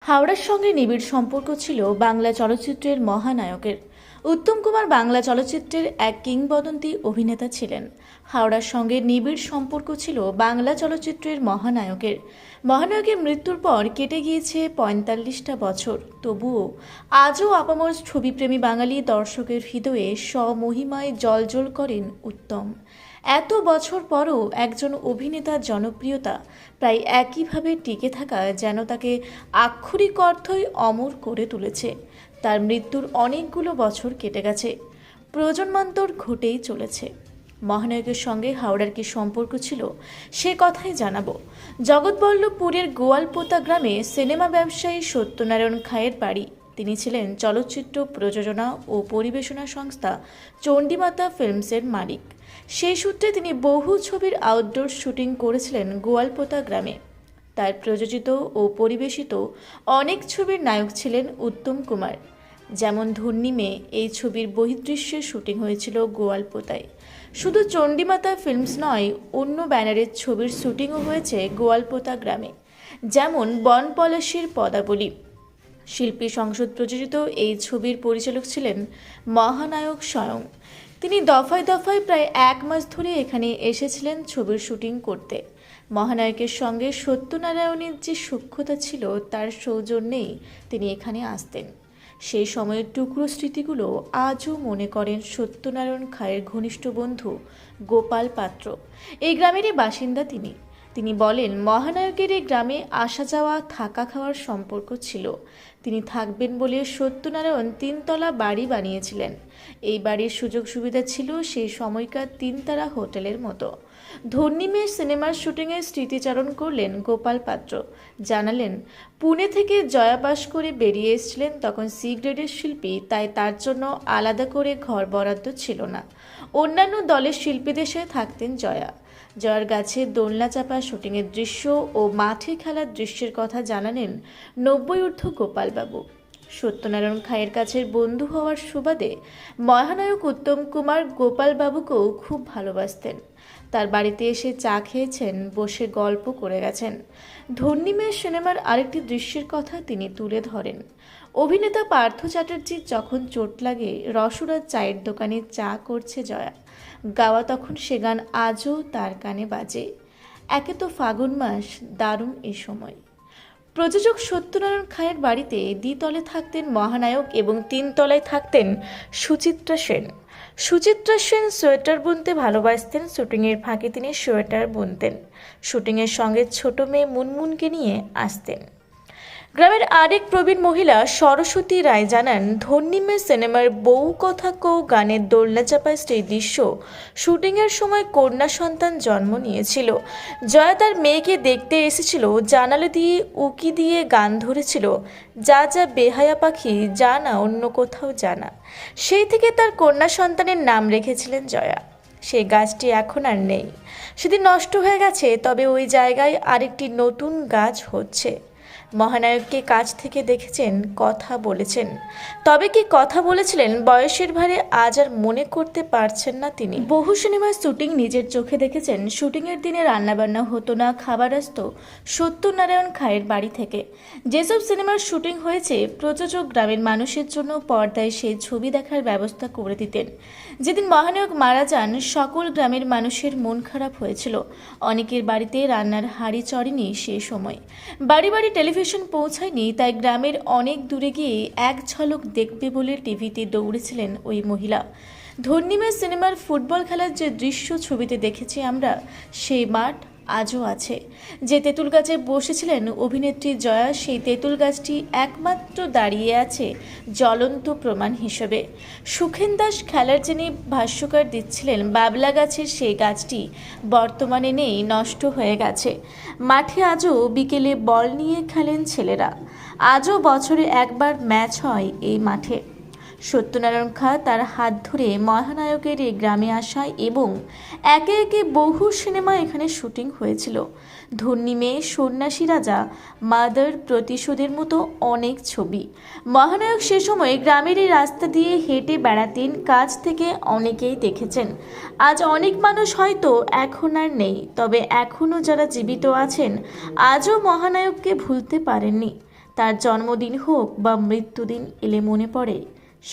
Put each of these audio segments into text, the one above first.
হাওড়ার সঙ্গে নিবিড় সম্পর্ক ছিল বাংলা চলচ্চিত্রের মহানায়কের। উত্তম কুমার বাংলা চলচ্চিত্রের এক কিংবদন্তি অভিনেতা ছিলেন। হাওড়ার সঙ্গে নিবিড় সম্পর্ক ছিল বাংলা চলচ্চিত্রের মহানায়কের মৃত্যুর পর কেটে গিয়েছে ৪৫টা বছর। তবুও আজও আপামর ছবিপ্রেমী বাঙালি দর্শকের হৃদয়ে স্বমহিমায় জ্বলজ্বল করেন উত্তম। এত বছর পরও একজন অভিনেতার জনপ্রিয়তা প্রায় একইভাবে টিকে থাকা যেন তাকে আক্ষরিক অর্থই অমর করে তুলেছে। তার মৃত্যুর অনেকগুলো বছর কেটে গেছে, প্রজন্মান্তর ঘটেই চলেছে। মহানায়কের সঙ্গে হাওড়ার কী সম্পর্ক ছিল সে কথাই জানাবো। জগৎবল্লভপুরের গোয়ালপোতা গ্রামে সিনেমা ব্যবসায়ী সত্যনারায়ণ খাঁয়ের বাড়ি। তিনি ছিলেন চলচ্চিত্র প্রযোজনা ও পরিবেশনা সংস্থা চণ্ডীমাতা ফিল্মসের মালিক। সেই সূত্রে তিনি বহু ছবির আউটডোর শুটিং করেছিলেন গোয়ালপোতা গ্রামে। তার প্রযোজিত ও পরিবেশিত অনেক ছবির নায়ক ছিলেন উত্তম কুমার। যেমন ধন্যী মেয়ে এই ছবির বহির্দৃশ্যের শুটিং হয়েছিল গোয়ালপোতায়। শুধু চণ্ডীমাতা ফিল্মস নয়, অন্য ব্যানারের ছবির শুটিংও হয়েছে গোয়ালপোতা গ্রামে, যেমন বনপলাশীর পদাবলী। শিল্পী সংসদ প্রযোজিত এই ছবির পরিচালক ছিলেন মহানায়ক স্বয়ং। তিনি দফায় দফায় প্রায় ১ মাস ধরে এখানে এসেছিলেন ছবির শুটিং করতে। মহানায়কের সঙ্গে সত্যনারায়ণের যে সখ্যতা ছিল তার সৌজন্যেই তিনি এখানে আসতেন। সেই সময়ের টুকরো স্মৃতিগুলো আজও মনে করেন সত্যনারায়ণ খাঁয়ের ঘনিষ্ঠ বন্ধু গোপাল পাত্র। এই গ্রামেরই বাসিন্দা তিনি বলেন, মহানায়কের এই গ্রামে আসা যাওয়া থাকা খাওয়ার সম্পর্ক ছিল। তিনি থাকবেন বলে সত্যনারায়ণ ৩তলা বাড়ি বানিয়েছিলেন। এই বাড়ির সুযোগ সুবিধা ছিল সেই সময়কার ৩ তারা হোটেলের মতো। ধন্যী মেয়ে সিনেমার শুটিংয়ের স্মৃতিচারণ করলেন গোপাল পাত্র। জানালেন, পুনে থেকে জয়া পাশ করে বেরিয়ে এসেছিলেন তখন সি গ্রেডের শিল্পী, তাই তার জন্য আলাদা করে ঘর বরাদ্দ ছিল না। অন্যান্য দলের শিল্পীদের সাথে থাকতেন জয়া। জয়ার গাছে দোলনা চাপা শুটিংয়ের দৃশ্য ও মাঠে খেলার দৃশ্যের কথা জানালেন ৯০ ঊর্ধ্ব গোপালবাবু। সত্যনারায়ণ খাঁয়ের কাছের বন্ধু হওয়ার সুবাদে মহানায়ক উত্তম কুমার গোপালবাবুকেও খুব ভালোবাসতেন। তার বাড়িতে এসে চা খেয়েছেন, বসে গল্প করে গেছেন। ধন্যী মেয়ে সিনেমার আরেকটি দৃশ্যের কথা তিনি তুলে ধরেন। অভিনেতা পার্থ চ্যাটার্জির যখন চোট লাগে, রসুরার চায়ের দোকানে চা করছে জয়া। গাওয়া তখন সে গান আজও তার কানে বাজে। একে তো ফাগুন মাস, দারুণ এ সময়। প্রযোজক সত্যনারায়ণ খাঁয়ের বাড়িতে দ্বিতলে থাকতেন মহানায়ক এবং ৩তলায় থাকতেন সুচিত্রা সেন। সুচিত্রা সেন সোয়েটার বুনতে ভালোবাসতেন। শুটিংয়ের ফাঁকে তিনি সোয়েটার বুনতেন। শুটিংয়ের সঙ্গে ছোট মেয়ে মুনমুনকে নিয়ে আসতেন। গ্রামের আরেক প্রবীণ মহিলা সরস্বতী রায় জানান, ধন্যী মেয়ে সিনেমার বউ কথা কৌ গানের দোলনা চাপা সেই দৃশ্য শুটিংয়ের সময় কন্যা সন্তান জন্ম নিয়েছিল। জয়া তার মেয়েকে দেখতে এসেছিল, জানালা দিয়ে উকি দিয়ে গান ধরেছিল, যা যা বেহায়া পাখি, যা না অন্য কোথাও জানা। সেই থেকে তার কন্যা সন্তানের নাম রেখেছিলেন জয়া। সেই গাছটি এখন আর নেই, সেদিন নষ্ট হয়ে গেছে, তবে ওই জায়গায় আরেকটি নতুন গাছ হচ্ছে। মহানায়ককে কাছ থেকে দেখেছেন, কথা বলেছেন। তবে কি কথা বলেছিলেন বয়সের ভারে আজ আর মনে করতে পারছেন না তিনি। বহু সিনেমার শুটিং নিজের চোখে দেখেছেন। শুটিংয়ের দিনে রান্নাবান্না হতো না, খাবার আসতো সত্যনারায়ণ খাঁয়ের বাড়ি থেকে। যেসব সিনেমার শুটিং হয়েছে, প্রযোজক গ্রামের মানুষের জন্য পর্দায় সেই ছবি দেখার ব্যবস্থা করে দিতেন। যেদিন মহানায়ক মারা যান, সকল গ্রামের মানুষের মন খারাপ হয়েছিল। অনেকের বাড়িতে রান্নার হাঁড়ি চড়েনি সে সময়। বাড়ি বাড়ি টেলিভিশন পৌঁছায়নি, তাই গ্রামের অনেক দূরে গিয়ে এক ঝলক দেখবে বলে টিভিতে দৌড়েছিলেন ওই মহিলা। ধন্যী মেয়ে সিনেমার ফুটবল খেলার যে দৃশ্য ছবিতে দেখেছি আমরা, সেই মাঠ আজও আছে। যে তেঁতুল গাছে বসেছিলেন অভিনেত্রী জয়া, সেই তেঁতুল গাছটি একমাত্র দাঁড়িয়ে আছে জ্বলন্ত প্রমাণ হিসেবে। সুখেন দাস খেলার যিনি ভাষ্যকার দিচ্ছিলেন, বাবলা গাছের সেই গাছটি বর্তমানে নেই, নষ্ট হয়ে গেছে। মাঠে আজও বিকেলে বল নিয়ে খেলেন ছেলেরা। আজও বছরে একবার ম্যাচ হয় এই মাঠে। সত্যনারায়ণ খাঁ তার হাত ধরে মহানায়কের এই গ্রামে আসায় এবং একে একে বহু সিনেমা এখানে শুটিং হয়েছিল। ধন্যী মেয়ে, সন্ন্যাসী রাজা, মাদার, প্রতিশোধের মতো অনেক ছবি। মহানায়ক সে সময় গ্রামের এই রাস্তা দিয়ে হেঁটে বেড়াতেন, কাছ থেকে অনেকেই দেখেছেন। আজ অনেক মানুষ হয়তো এখন আর নেই, তবে এখনও যারা জীবিত আছেন আজও মহানায়ককে ভুলতে পারেননি। তার জন্মদিন হোক বা মৃত্যুদিন এলে মনে পড়ে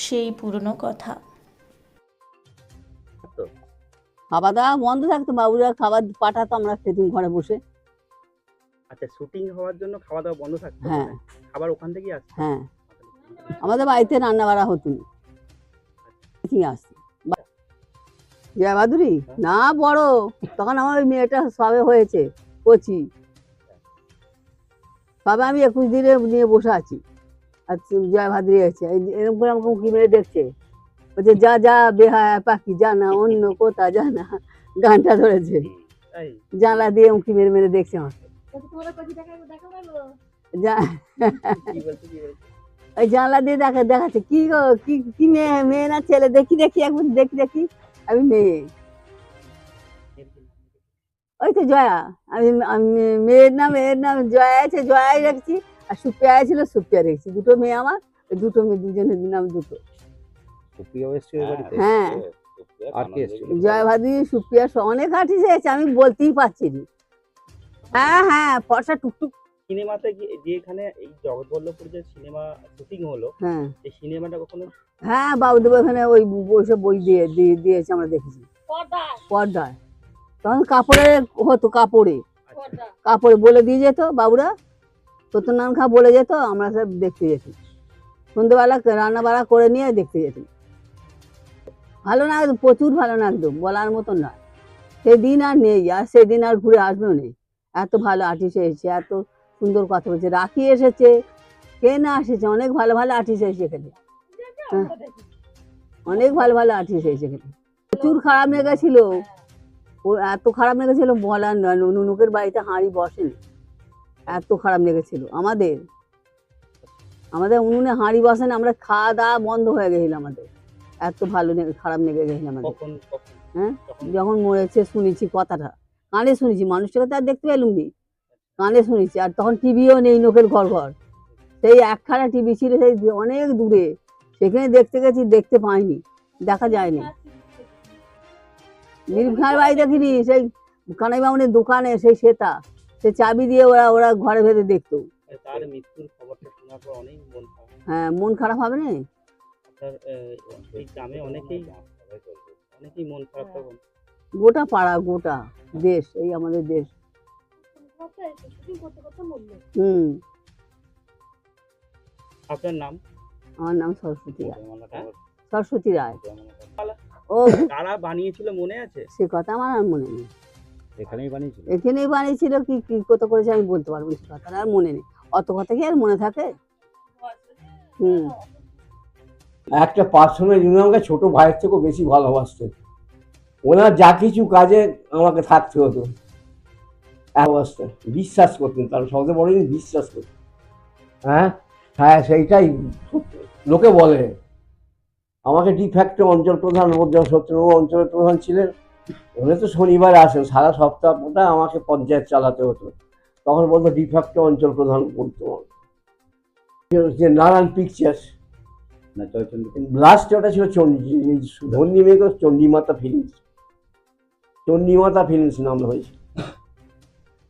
সেই পুরনো কথা। তো খাওয়া দাওয়া বন্ধ থাকতো, বাবুরা খাবার পাঠাতো, আমরা খেতুম ঘরে বসে। আচ্ছা, শুটিং হওয়ার জন্য খাওয়া দাওয়া বন্ধ থাকতো? হ্যাঁ খাবার ওখান থেকেই আসতো? হ্যাঁ, আমাদের বাড়িতে রান্না বাড়া হতো না, ঠিক আসতো। জয়া বাদুরি না বড়, তখন আমার ওই মেয়েটা সবে হয়েছে, কচি, তবে আমি 21 দিনে নিয়ে বসে আছি। আর জয়া ভাদুরি আছে, এরকম করে আমাকে উঁকি মেরে দেখছে, বলছে যা যা বেহায়া পাখি জানা অন্য কোথা জানা, গানটা ধরেছে। তাই? জানলা দিয়ে উঁকি মেরে মেরে দেখছে আমাকে। কি বলছে কি বলছে? ওই জানলা দিয়ে দেখাচ্ছে, কি গো, কি কি মেয়ে, মেয়ে না ছেলে, দেখি দেখি একবার দেখি। আমি মেয়ে, ওই তো জয়া। আমি মেয়ের নাম জয়া আছে, জয়াই রেখেছি। আর সুপ্রিয়া ছিল, সুপ্রিয়া রেখেছি। দুটো মেয়ে আমার, ওই দুটো মেয়ে, দুজনের নাম দুটো। হ্যাঁ, জয়া ভাদুরী, সুপ্রিয়া অনেক আর্টিস্ট এসেছে, আমি বলতেই পারছি না। হ্যাঁ হ্যাঁ, ফর্সা টুকটুক। সিনেমাতে যেখানে এই জগৎবল্লভপুর যে সিনেমা শুটিং হলো, হ্যাঁ এই সিনেমাটা কখনো হ্যাঁ, বাবুদেব ওখানে ওই ওইসব বই দিয়েছে, আমরা দেখেছি পর্দায়। তখন কাপড়ে হতো, কাপড়ে বলে দিয়ে যেত বাবুরা, সত্যনারায়ণ খা বলে যেত, আমরা সব দেখতে যেতাম। সন্ধ্যেবেলা রান্না বাড়া করে নিয়ে দেখতে যেতাম। ভালো না, প্রচুর ভালো না, একদম বলার মতন নয়। সেদিন আর নেই, আর সেদিন আর ঘুরে আসবেও নেই। এত ভালো আর্টিস্ট এসেছে, এত সুন্দর কথা বলছে। রাখি এসেছে, কে না এসেছে, অনেক ভালো ভালো আর্টিস্ট এসেছে এখানে। হ্যাঁ, অনেক ভালো ভালো আর্টিস্ট এসেছে এখানে। প্রচুর খারাপ লেগেছিল, ও এত খারাপ লেগেছিল বলার নয়। নুনুকের বাড়িতে হাঁড়ি বসেনি, এত খারাপ লেগেছিল। আমাদের উনুনে হাঁড়ি বসেন, আমরা খাওয়া দাওয়া বন্ধ হয়ে গেছিল আমাদের, এত ভালো খারাপ লেগে গেছিল আমাদের। হ্যাঁ, যখন মরেছে শুনেছি কথাটা, কানে শুনেছি, মানুষটাকে তো আর দেখতে পেলুম নি, কানে শুনেছি। আর তখন টিভিও নেই, নোকের ঘর ঘর, সেই একখানা টিভি ছিল, সেই অনেক দূরে, সেখানে দেখতে গেছি, দেখতে পাইনি, দেখা যায়নি। নীলিম খাঁর বাড়ি দেখিনি, সেই কানাই বামুনের দোকানে, সেই সেতা, সে চাবি দিয়ে ওরা ঘরে ভেতরে দেখতো। তার মৃত্যুর খবরটা শোনার পর অনেক মন খারাপ। হ্যাঁ, মন খারাপ হবে না? আপনার এই গ্রামে অনেকেই মন খারাপ তখন। গোটা পাড়া, গোটা দেশ, এই আমাদের দেশ। হুম। আপনার নাম? আমার নাম সরস্বতী রায়। সরস্বতী রায়। ও কারা বানিয়েছিল মনে আছে? সে কথা আমার আর মনে নেই। এখানেই বানিয়েছিল, কি কি কত করেছে আমি বলতে পারবো, সে কথা আর মনে নেই। অত কথা কি আর মনে থাকে? হুম। একটা পার্সোনাল যিনি আমাকে ছোট ভাইয়ের থেকেও বেশি ভালোবাসতেন। ওনার যা কিছু কাজে আমাকে থাকতে হতো, অবস্থা বিশ্বাস করতেন, তার সবচেয়ে বড় জিনিস বিশ্বাস করতেন। হ্যাঁ হ্যাঁ, সেইটাই লোকে বলে। আমাকে ডিফ্যাক্টো অঞ্চল প্রধান, সত্যবাবু অঞ্চলের প্রধান ছিলেন, উনি তো শনিবার আসেন, সারা সপ্তাহটা আমাকে পঞ্চায়েত চালাতে হতো। তখন বলতো ডিফ্যাক্টো অঞ্চল প্রধান বলতো, যে নারায়ণ পিকচার্স লাস্টে ওটা ছিল ধন্যী মেঘ চণ্ডীমাতা ফিল্মস নাম হয়েছে।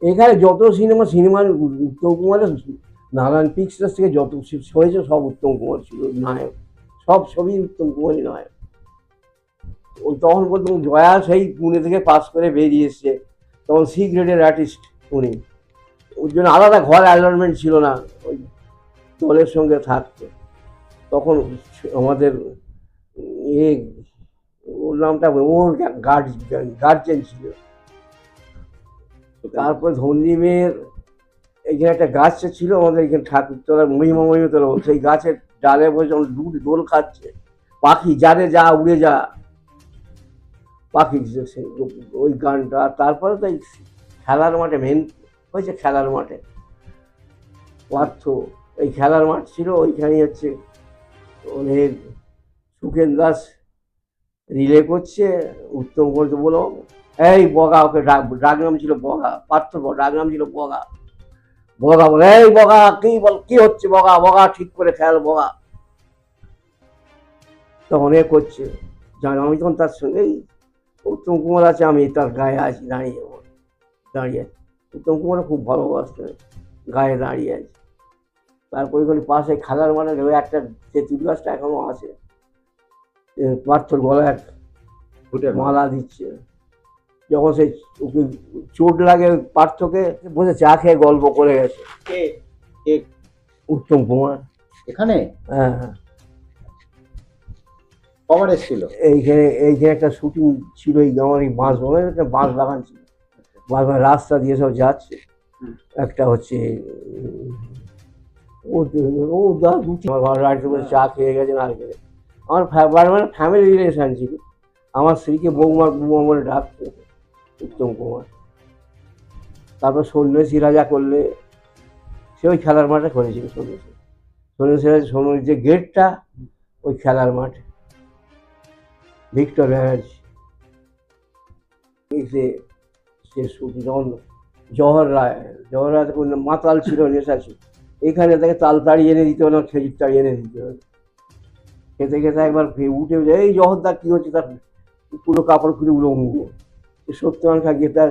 এখানে যত সিনেমার উত্তম কুমারের নারায়ণ পিকচার্স থেকে যত হয়েছে সব উত্তম কুমার ছিল নায়ক, সব ছবি উত্তম কুমারই নায়ক। ওই তখন বলতো জয়া সেই পুনে থেকে পাস করে বেরিয়ে এসছে, তখন সি গ্রেডের আর্টিস্ট উনি, ওর জন্য আলাদা ঘর অ্যালটমেন্ট ছিল না, ওই দলের সঙ্গে থাকতো। তখন আমাদের ওর নামটা ওর গার্জেন ছিল। তারপর ধন্যীমের এইখানে একটা গাছ ছিল আমাদের এখানে ঠাকুরতলা, মহিমাতলা, সেই গাছের ডালে বসে যখন দোল খাচ্ছে, পাখি যারে যা উড়ে যা, পাখি ওই গানটা। তারপরে তো খেলার মাঠে মেন হয়েছে, খেলার মাঠে পার্থ, এই খেলার মাঠ ছিল, ওইখানে হচ্ছে অনেক সুখেন দাস রিলে করছে, উত্তম করতে বলো এই বগা, ওকে ডাক নাম ছিল বগা, পার্থ ডাক নাম ছিল বগা। বগা বলে এই বগা কি হচ্ছে, বগা ঠিক করে খেয়াল বগা। তখন এ করছে, জানো আমি তখন তার সঙ্গেই, উত্তম কুমার আছে, আমি তার গায়ে আছি, দাঁড়িয়ে আছি। উত্তম কুমার খুব ভালোবাসতেন, গায়ে দাঁড়িয়ে আছে। তারপরে ওখানে পাশে খেলার মানে ওই একটা তেঁতুল গাছটা এখনো আছে, পার্থর গলায় এক মালা দিচ্ছে। যখন সেই ওকে চোট লাগে পার্থকে, বসে চা খেয়ে গল্প করে গেছে। কে কে উত্তম কুমার। এখানে হ্যাঁ হ্যাঁ, কবার এসেছিল? এইখানে একটা শুটিং ছিল, এই আমার এই বাঁশ বাগানে একটা বাঁশ বাগান ছিল, বাঁশ বাগান রাস্তা দিয়ে সব যাচ্ছে। একটা হচ্ছে ও আমার বাড়িতে বসে চা খেয়ে গেছেন আর গেলে। আমার মানে ফ্যামিলি রিলেশন ছিল, আমার স্ত্রীকে বৌমা বৌমা বলে ডাকতো উত্তম কুমার। তারপর সন্ন্যাসী রাজা করলে সে ওই খেলার মাঠে করেছিল। সন্ন্যাসী রাজা সন্ন্যাসী যে গেটটা ওই খেলার মাঠে, ভিক্টর ব্যানার্জি সে শুধু যখন জওহর রায় মাতাল ছিল, নেশা ছিল, এখানে তাকে তাল তাড়িয়ে এনে দিতে হলো, খেজুর তাড়িয়ে এনে দিতে হলো। খেতে খেতে একবার উঠে এই জহরদা কী হচ্ছে, তার পুরো কাপড় খুলে উলঙ্গ। সত্যনারায়ণ খাকে তার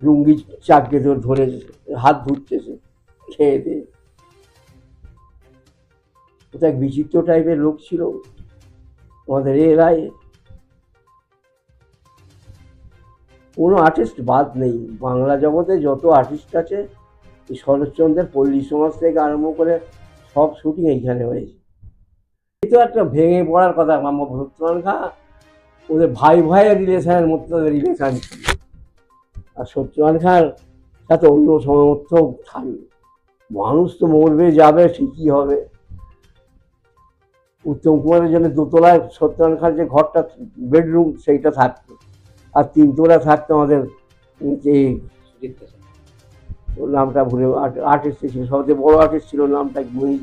লুঙ্গি চাককে ধরে হাত ধুচ্ছে খেয়ে দিয়ে। ওটা এক বিচিত্র টাইপের লোক ছিল আমাদের এরাই। কোনো আর্টিস্ট বাদ নেই বাংলা জগতে, যত আর্টিস্ট আছে এই শরৎচন্দ্রের পল্লী সমাজ থেকে আরম্ভ করে সব শুটিং এইখানে হয়েছে। এই তো একটা ভেঙে পড়ার কথা, সত্যনারায়ণ খা ওদের ভাই ভাইয়ের রিলেশনের মধ্যে তাদের রিলেশন ছিল, আর সত্যনারায়ণ খাঁর সাথে অন্য সমর্থক থাকবে। মানুষ তো মরবে যাবে, ঠিকই হবে। উত্তম কুমারের জন্য দোতলায় সত্যনারায়ণ খাঁর যে ঘরটা বেডরুম সেইটা থাকতো, আর তিনতলা থাকতো আমাদের এই নামটা ভুলে, আর্টিস্ট ছিল, সবচেয়ে বড় আর্টিস্ট ছিল, নামটা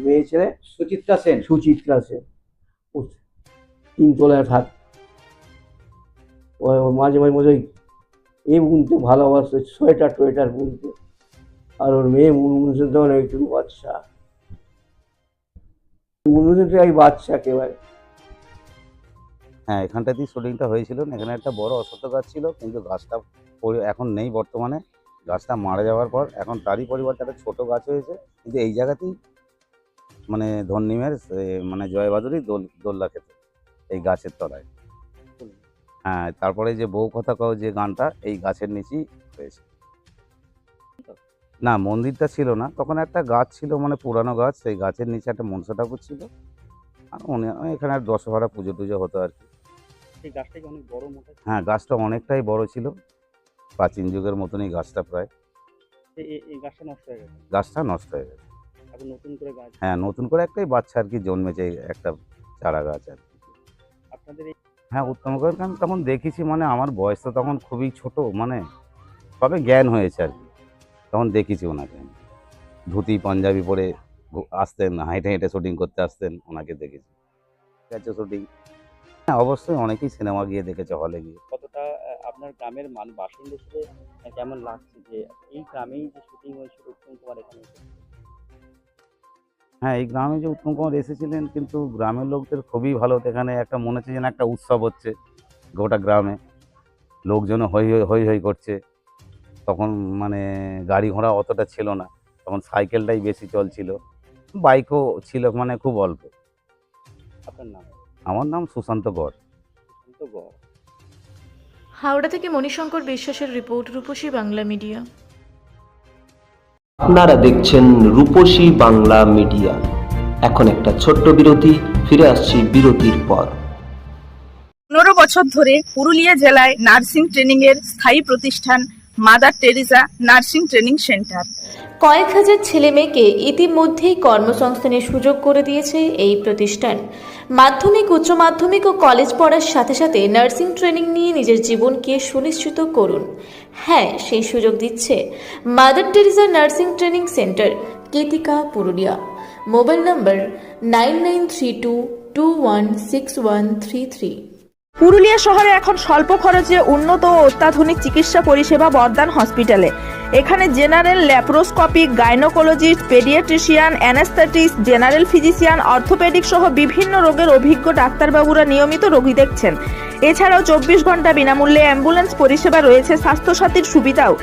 মেয়ে ছেলে সুচিত্রা সেন। সুচিত্রা সেন তিনতলায় থাক। মাঝে মাঝে মাঝে এ বুনতে ভালোবাসতো, সোয়েটার টোয়েটার বুনতে, আর ওর মেয়ে মুনমুন তখন একটু বাচ্চা, মুনমুনটা এই বাচ্চা একেবারে। হ্যাঁ, এখানটাতেই শুটিংটা হয়েছিল। এখানে একটা বড় অশ্বত্থ গাছ ছিল, কিন্তু গাছটা এখন নেই বর্তমানে। গাছটা মারা যাওয়ার পর এখন তারই পরিবর্তে একটা ছোটো গাছ হয়েছে, কিন্তু এই জায়গাতেই মানে ধন্যিমের মানে জয়বাদুরই দোল্লা খেত এই গাছের তলায়। হ্যাঁ, তারপরে যে বউ কথা কও যে গানটা এই গাছের নিচেই হয়েছে। না, মন্দিরটা ছিল না তখন, একটা গাছ ছিল মানে পুরানো গাছ, সেই গাছের নিচে একটা মনসা ঠাকুর ছিল, আর এখানে আর দশহরা পুজো টুজো হতো আর কি। সেই গাছটা কি অনেক বড় মোটা? হ্যাঁ, গাছটা অনেকটাই বড় ছিল, প্রাচীন যুগের মতনই গাছটা প্রায়। এই গাছটা নষ্ট হয়ে গেছে? গাছটা নষ্ট হয়ে গেছে। এখন নতুন করে গাছ? হ্যাঁ, নতুন করে একটাই বাচ্চা আর কি জন্মেছে, একটা চারা গাছ আর কি। আপনাদের এই হ্যাঁ, উত্তম কুমার গান তখন দেখেছি, মানে আমার বয়স তো তখন খুবই ছোট, মানে তবে জ্ঞান হয়েছে আর কি, তখন দেখেছি ওনাকে। ধুতি পাঞ্জাবি পরে আসতেন, হেঁটে হেঁটে শুটিং করতে আসতেন, ওনাকে দেখেছি। ঠিক আছে, শুটিং হ্যাঁ অবশ্যই অনেকেই সিনেমা গিয়ে দেখেছে, হলে গিয়ে। কতটা আপনার গ্রামের বাসিন্দা হিসেবে কেমন লাগছে যে এই গ্রামেই যে শুটিং হয়েছিল উত্তম কুমার এখানে? হ্যাঁ, এই গ্রামে যে উত্তম কুমার এসেছিলেন, কিন্তু গ্রামের লোকদের খুবই ভালো। এখানে একটা মনে হচ্ছে যেন একটা উৎসব হচ্ছে গোটা গ্রামে, লোকজন হই হই হই হই করছে। তখন মানে গাড়ি ঘোড়া অতটা ছিল না, তখন সাইকেলটাই বেশি চলছিল, বাইকও ছিল মানে খুব অল্প। আপনার নাম? আমার নাম সুশান্ত গড়। সুশান্ত গড়। হাওড়া থেকে মণিশঙ্কর বিশ্বাসের রিপোর্ট, রূপসী বাংলা মিডিয়া। আপনারা দেখছেন রূপসী বাংলা মিডিয়া। এখন একটা ছোট্ট বিরতি, ফিরে আসছি বিরতির পর। 15 বছর ধরে পুরুলিয়া জেলায় নার্সিং ট্রেনিং এর স্থায়ী প্রতিষ্ঠান mother Teresa nursing training centre. কয়েক হাজার ছেলে মেয়েকে ইতিমধ্যেই কর্মসংস্থানের সুযোগ করে দিয়েছে এই প্রতিষ্ঠান। মাধ্যমিক, উচ্চ মাধ্যমিক ও কলেজ পড়ার সাথে সাথে নার্সিং ট্রেনিং নিয়ে নিজের জীবনকে সুনিশ্চিত করুন। হ্যাঁ, সেই সুযোগ দিচ্ছে Mother Teresa nursing training centre, Ketika, Purulia. Mobile number 9932216133। Purulia শহরে এখন স্বল্প খরচে উন্নত ও অত্যাধুনিক চিকিৎসা পরিষেবা বর্ধমান হসপিটালে। এখানে general, laparoscopic, gynaecologist, paediatrician, anaesthetist, general physician, orthopaedic সহ বিভিন্ন রোগের অভিজ্ঞ ডাক্তারবাবুরা নিয়মিত রোগী দেখছেন। এছাড়াও 24 ঘন্টা বিনামূল্যে অ্যাম্বুলেন্স পরিষেবা রয়েছে, স্বাস্থ্যসাথীর সুবিধাও।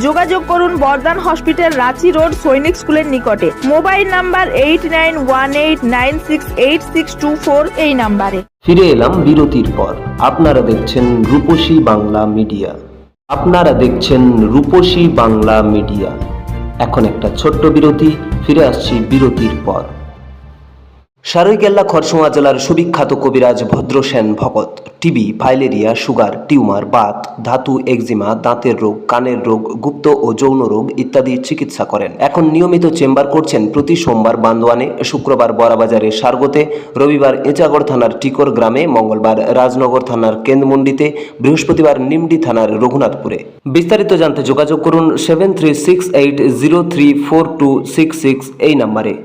যোগাযোগ করুন বর্ধমান হসপিটাল, রাঁচি রোড, সৈনিক স্কুলের নিকটে। মোবাইল নাম্বার 8918968624 এই নাম্বারে। ফিরে এলাম বিরতির পর। আপনারা দেখছেন রূপসী বাংলা মিডিয়া। এখন একটা ছোট্ট বিরতি, ফিরে আসছি বিরতির পর। সারৈকেল্লা খরসোয়া জেলার সুবিখ্যাত কবিরাজ Bhadrasen Bhagat TB, filaria, sugar, tumour, Baat, ধাতু, এক্সিমা, দাঁতের রোগ, কানের রোগ, গুপ্ত ও যৌন রোগ ইত্যাদি চিকিৎসা করেন। এখন নিয়মিত চেম্বার করছেন প্রতি সোমবার বান্দোয়ানে, শুক্রবার বড়াবাজারে সারগোতে, রবিবার এঁচাগড় থানার টিকর গ্রামে, মঙ্গলবার রাজনগর থানার কেন্দ্রমন্ডিতে, বৃহস্পতিবার নিমডি থানার রঘুনাথপুরে। বিস্তারিত জানতে যোগাযোগ করুন 7368034266 এই নম্বরে।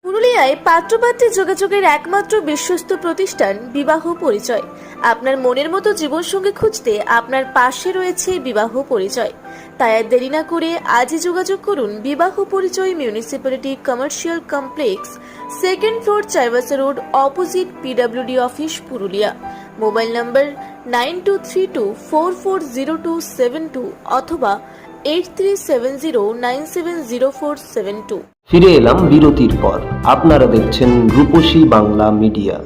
পুরুলিয়ায় পাত্রপাত্রী যোগাযোগের একমাত্র বিশ্বস্ত প্রতিষ্ঠান বিবাহ পরিচয়। আপনার মনের মতো জীবনসঙ্গী খুঁজতে আপনার পাশে রয়েছে বিবাহ পরিচয়। তাই আর দেরি না করে আজই যোগাযোগ করুন বিবাহ পরিচয়, municipality commercial complex, 2nd floor, Chaibasa road, opposite PWD office, Purulia. Mobile নম্বর 9232440272 অথবা 8370970472। ফিরে এলাম বিরতির পর। আপনারা দেখছেন রূপসী বাংলা মিডিয়া।